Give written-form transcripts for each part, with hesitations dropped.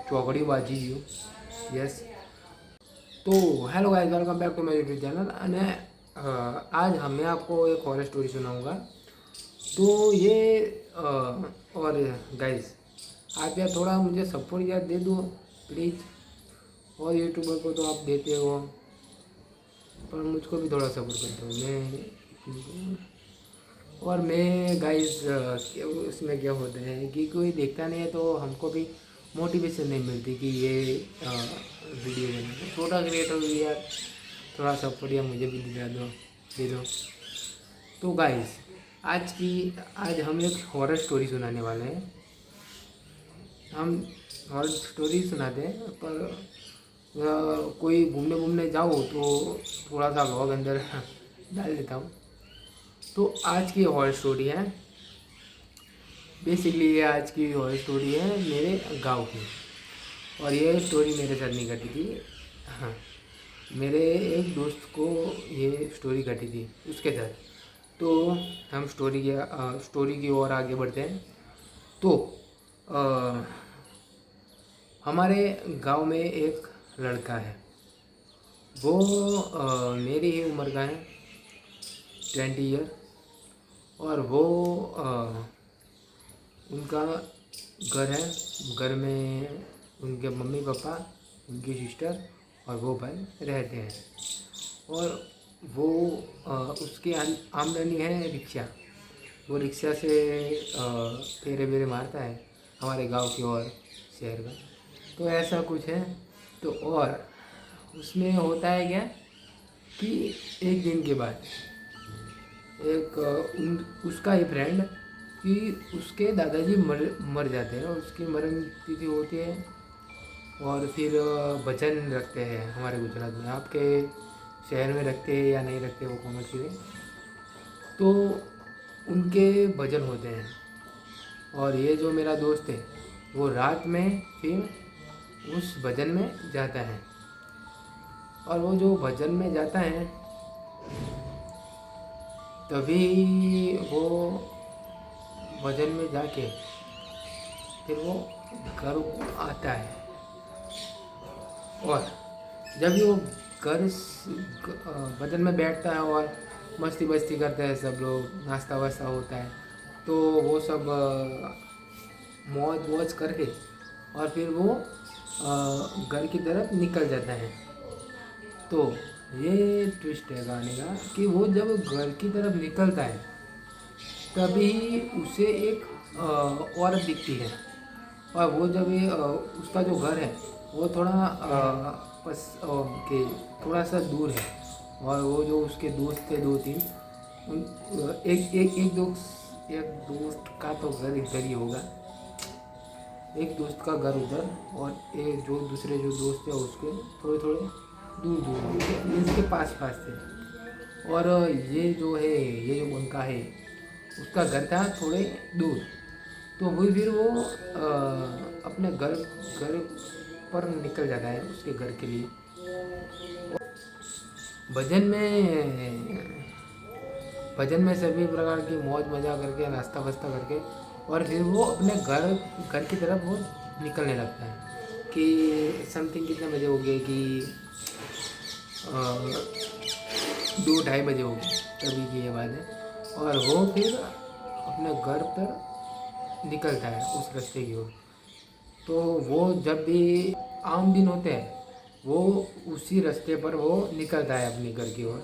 चौकड़ी बाजी you yes. तो hello guys, welcome back to my YouTube channel. અને आज मैं आपको एक हॉरर स्टोरी सुनाऊंगा। तो ये और गाइस, आप यार थोड़ा मुझे सपोर्ट यार दे दो प्लीज़। और यूट्यूबर को तो आप देते हो, पर मुझको भी थोड़ा सपोर्ट करते हो। मैं गाइस उसमें क्या होता है कि कोई देखता नहीं है तो हमको भी मोटिवेशन नहीं मिलती कि ये वीडियो बनाना। छोटा क्रिएटर भी यार थोड़ा सपोर्ट या मुझे भी दिला दो, दे दो। तो गाइस, आज हम एक हॉरर स्टोरी सुनाने वाले हैं। हम हॉरर स्टोरी सुनाते हैं, पर कोई घूमने घूमने जाओ तो थोड़ा सा व्लॉग अंदर डाल देता हूँ। तो आज की हॉरर स्टोरी है, बेसिकली ये आज की हॉरर स्टोरी है मेरे गांव की। और ये स्टोरी मेरे साथ नहीं घटी थी, हाँ, मेरे एक दोस्त को ये स्टोरी घटी थी उसके साथ। तो हम स्टोरी की ओर आगे बढ़ते हैं। तो आ, हमारे गांव में एक लड़का है। वो मेरी ही उम्र का है, 20 ईयर। और वो उनका घर है, घर में उनके मम्मी पापा, उनकी सिस्टर और वो भाई रहते हैं। और वो उसकी आमदनी है रिक्शा। वो रिक्शा से फेरे वेरे मारता है हमारे गांव की और शहर का। तो ऐसा कुछ है। तो और उसमें होता है क्या कि एक दिन के बाद एक उसका ही फ्रेंड कि उसके दादाजी मर जाते हैं और उसकी मरण तिथि होती है। और फिर भजन रखते हैं हमारे गुजरात में। आपके शहर में रखते हैं या नहीं रखते वो कमेंट करें। तो उनके भजन होते हैं। और ये जो मेरा दोस्त है वो रात में फिर उस भजन में जाता है। और वो जो भजन में जाता है तभी वो भजन में जाके फिर वो घर आता है। और जब वो घर भजन में बैठता है और मस्ती बस्ती करते हैं सब लोग, नाश्ता वास्ता होता है, तो वो सब मौज वौज करके और फिर वो घर की तरफ निकल जाता है। तो ये ट्विस्ट है गाने का कि वो जब घर की तरफ निकलता है तभी उसे एक औरत दिखती है। और वो जब ये उसका जो घर है वो थोड़ा के थोड़ा सा दूर है। और वो जो उसके दोस्त थे 2-3, एक दोस्त का तो घर इधर ही होगा, एक दोस्त का घर उधर, और एक जो दूसरे जो दोस्त थे उसके थोड़े थोड़े दूर दूर इसके पास पास थे। और ये जो है, ये जो उनका है उसका घर था थोड़े दूर। तो वही फिर वो अपने घर घर पर निकल जाता है उसके घर के लिए। भजन में सभी प्रकार की मौज मज़ा करके, नाश्ता वास्ता करके, और फिर वो अपने घर की तरफ वो निकलने लगता है कि समथिंग कितने बजे हो गए कि 2-2:30 बजे हो गए, तभी की ये बात है। और वो फिर अपने घर पर निकलता है उस रास्ते की ओर। तो वो जब भी आम दिन होते हैं वो उसी रास्ते पर वो निकलता है अपने घर की ओर।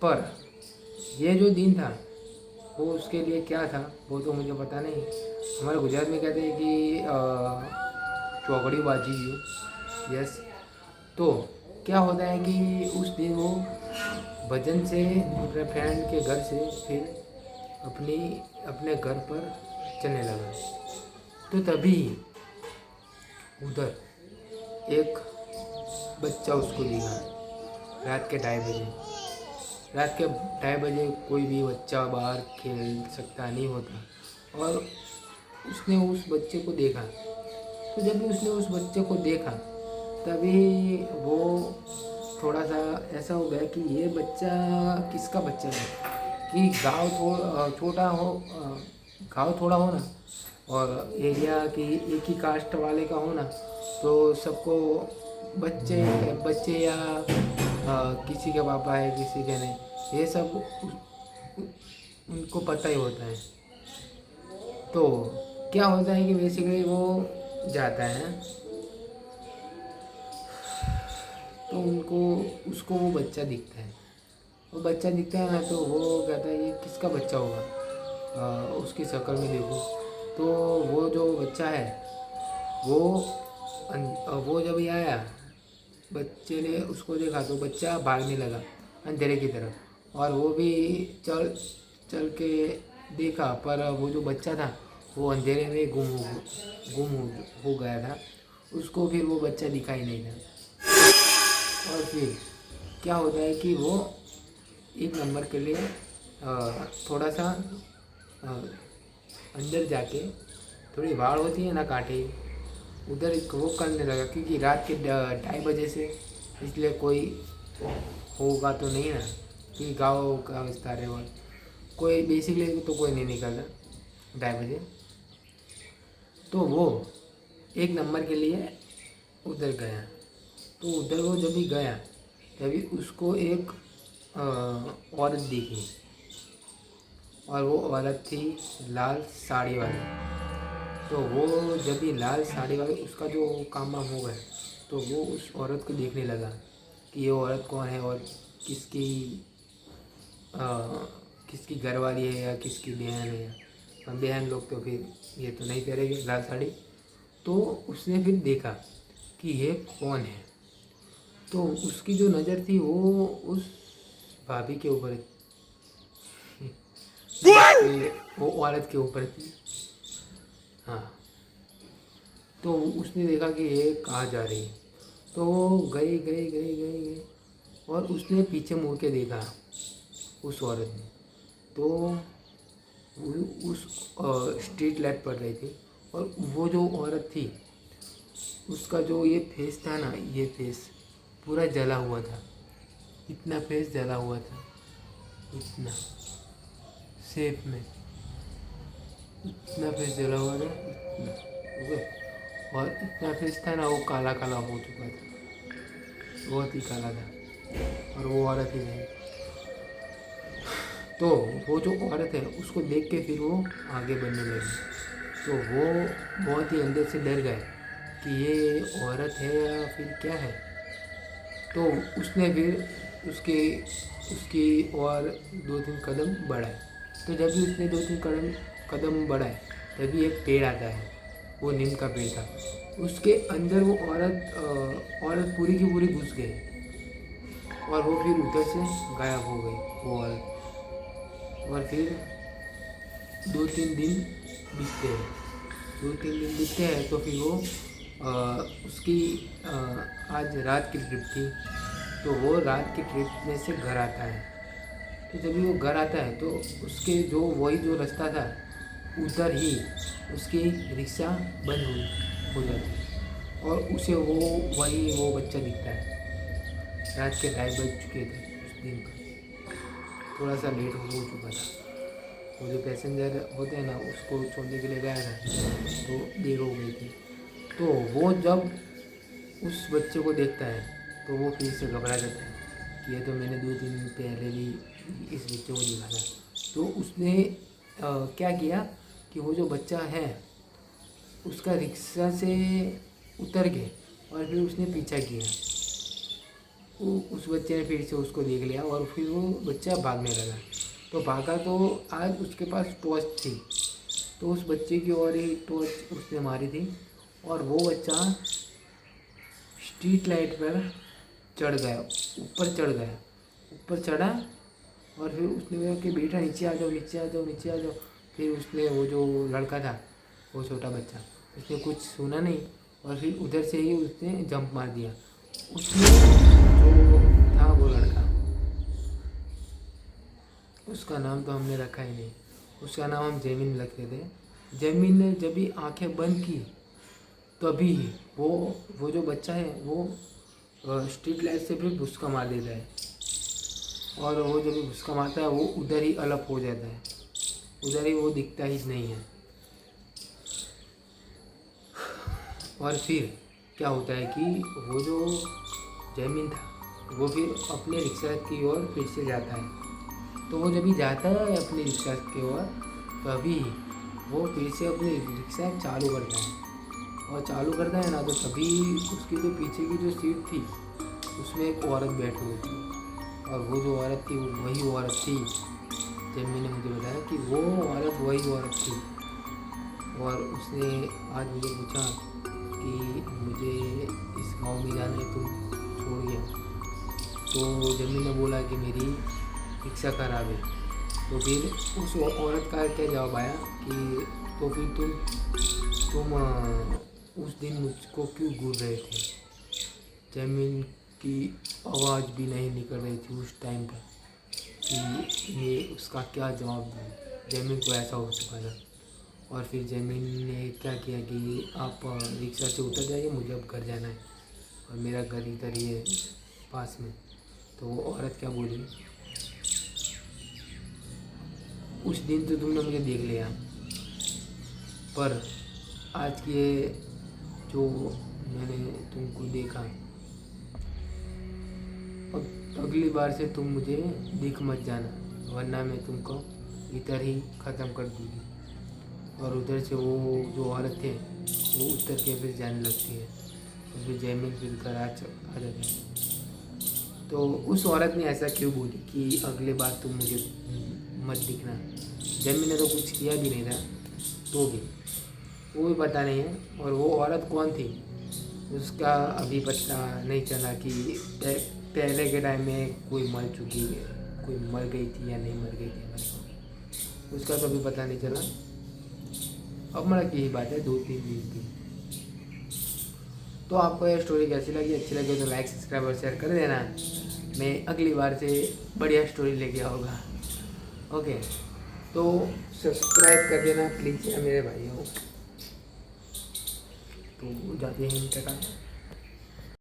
पर ये जो दिन था वो उसके लिए क्या था वो तो मुझे पता नहीं। हमारे गुजरात में कहते हैं कि चौकड़ी बाजी यू यस। तो क्या होता है कि उस दिन वो भजन से अपने फ्रेंड के घर से फिर अपने घर पर चलने लगा। तो तभी उधर एक बच्चा उसको दिखा। रात के 2:30 बजे, रात के 2:30 बजे कोई भी बच्चा बाहर खेल सकता नहीं होता। और उसने उस बच्चे को देखा। तो जब भी उसने उस बच्चे को देखा तभी वो थोड़ा सा ऐसा हो गया कि ये बच्चा किसका बच्चा है। कि गाँव छोटा हो, गाँव थोड़ा हो ना, और एरिया की एक ही कास्ट वाले का हो ना, तो सबको बच्चे बच्चे या किसी के पापा है किसी के नहीं, ये सब उनको पता ही होता है। तो क्या होता है कि बेसिकली वो जाता है, तो उनको उसको वो बच्चा दिखता है। वो बच्चा दिखता है ना, तो वो कहता है ये किसका बच्चा होगा, उसकी शक्ल में देखो। तो वो जो बच्चा है वो वो जब ये आया, बच्चे ने उसको देखा तो बच्चा भागने लगा अंधेरे की तरफ, और वो भी चल चल के देखा, पर वो जो बच्चा था वो अंधेरे में गुम हो गया था। उसको फिर वो बच्चा दिखाई नहीं था। और फिर क्या होता है कि वो एक नंबर के लिए थोड़ा सा अंदर जाके, थोड़ी भाड़ होती है ना कांटे, उधर वो करने लगा, क्योंकि रात के 2:30 बजे से, इसलिए कोई होगा तो नहीं ना, कि गाँव का विस्तार है और कोई बेसिकली तो कोई नहीं निकलता 2:30 बजे। तो वो एक नंबर के लिए उधर गया। तो उधर वो जब भी गया तभी उसको एक औरत दिखी, और वो औरत थी लाल साड़ी वाली। तो वो जब भी लाल साड़ी वाली उसका जो काम वाम हो गया, तो वो उस औरत को देखने लगा कि ये औरत कौन है और किसकी किसकी घरवाली है या किसकी बहन है। बहन लोग तो फिर ये तो नहीं करेंगे लाल साड़ी। तो उसने फिर देखा कि ये कौन है, तो उसकी जो नज़र थी वो उस भाभी के ऊपर वो औरत के ऊपर थी। हाँ, तो उसने देखा कि ये कहाँ जा रही है, तो वो गई गई गई गई गई, और उसने पीछे मुड़ के देखा उस औरत ने। तो उस स्ट्रीट लाइट पड़ रही थी, और वो जो औरत थी उसका जो ये फेस था ना, ये फेस पूरा जला हुआ था, इतना फेस जला हुआ था, इतना शेप में इतना फेस जला हुआ था, इतना ओके। और इतना फेस था ना, वो काला काला हो चुका था, बहुत ही काला था, और वो औरत ही नहीं। तो वो जो औरत है उसको देख के फिर वो आगे बढ़ने लगी। तो वो बहुत ही अंदर से डर गए कि ये औरत है या फिर क्या है। तो उसने फिर उसके उसकी और 2-3 कदम बढ़ाए। तो जब भी उसने 2-3 कदम बढ़ाए तभी एक पेड़ आता है, वो नीम का पेड़ था। उसके अंदर वो औरत पूरी की पूरी घुस गई, और वो फिर उधर से गायब हो गई वो औरत। और फिर 2-3 दिन बीतते हैं, 2-3 दिन बीतते हैं, तो फिर वो उसकी आज रात की ट्रिप थी। तो वो रात की ट्रिप में से घर आता है। तो जब भी वो घर आता है तो उसके जो वही जो रास्ता था उधर ही उसकी रिक्शा बंद हो जाती है, और उसे वो बच्चा दिखता है। रात के 2:30 बज चुके थे उस दिन पर, थोड़ा सा लेट हो चुका था। वो जो पैसेंजर होते हैं ना, उसको छोड़ने के लिए गया था, तो देर हो गई थी। तो वो जब उस बच्चे को देखता है तो वो फिर से घबरा जाता है कि ये तो मैंने 2 दिन पहले भी इस बच्चे को देखा था। तो उसने क्या किया कि वो जो बच्चा है उसका रिक्शा से उतर गए, और फिर उसने पीछा किया। उस बच्चे ने फिर से उसको देख लिया, और फिर वो बच्चा भागने लगा। तो भागा, तो आज उसके पास टॉर्च थी, तो उस बच्चे की ओर ही टॉर्च उसने मारी थी, और वो बच्चा स्ट्रीट लाइट पर चढ़ गया, ऊपर चढ़ा, और फिर उसने कहा कि बेटा नीचे आ जाओ, नीचे आ जाओ, नीचे आ जाओ। फिर उसने वो जो लड़का था, वो छोटा बच्चा, उसने कुछ सुना नहीं, और फिर उधर से ही उसने जंप मार दिया। उसने जो था वो लड़का, उसका नाम तो हमने रखा ही नहीं, उसका नाम हम जैमिन रखते थे। जैमिन ने जब भी आंखें बंद की तभी वो जो बच्चा है वो स्ट्रीट लाइट से भी भुसका मार देता है, और वो जब भी भुसका मारता है वो उधर ही अलग हो जाता है, उधर ही वो दिखता ही नहीं है। और फिर क्या होता है कि वो जो जैमिन था वो फिर अपने रिक्शा की ओर फिर से जाता है। तो वो जब भी जाता है अपनी रिक्शा की ओर, तभी वो फिर से अपनी रिक्शा चालू करता है। और चालू करता है ना, तो तभी उसकी जो पीछे की जो सीट थी उसमें एक औरत बैठी हुई थी। और वो जो औरत थी वही औरत थी। जैमिन ने मुझे बताया कि वो औरत वही औरत थी। और उसने आज मुझे पूछा कि मुझे इस गांव में जाना है, तुम छोड़ गया। तो जमीन ने बोला कि मेरी रिक्शा खराब है। तो फिर उस औरत का क्या जवाब आया कि तो फिर तुम उस दिन मुझको क्यों घूर रहे थे। जमीन की आवाज़ भी नहीं निकल रही थी उस टाइम पर कि मैं उसका क्या जवाब दूँ। जमीन को ऐसा हो चुका था। और फिर जमीन ने क्या किया कि आप रिक्शा से उतर जाइए, मुझे अब घर जाना है और मेरा घर इधर ही है पास में। तो वो औरत क्या बोली, उस दिन तो तुमने मुझे देख लिया, पर आज की ये जो मैंने तुमको देखा, अब अगली बार से तुम मुझे दिख मत जाना, वरना मैं तुमको इधर ही ख़त्म कर दूँगी। और उधर से वो जो औरत है वो उतर के फिर जाने लगती है। और फिर जैमिन फिर घर आ जाते हैं। तो उस औरत ने ऐसा क्यों बोली कि अगले बार तुम मुझे मत दिखना। जैमिन ने तो कुछ किया भी नहीं था, तो भी वो भी पता नहीं है। और वो औरत कौन थी उसका अभी पता नहीं चला कि पहले के टाइम में कोई मर चुकी है, कोई मर गई थी या नहीं मर गई थी, उसका तो अभी पता नहीं चला। अब मर की ही बात है 2-3 दिन की। तो आपको ये स्टोरी कैसी लगी? अच्छी लगी तो लाइक सब्सक्राइब और शेयर कर देना। मैं अगली बार से बढ़िया स्टोरी लेके आऊँगा। ओके, तो सब्सक्राइब कर देना प्लीज़ मेरे भाइयों। तो जाते हैं टाटा।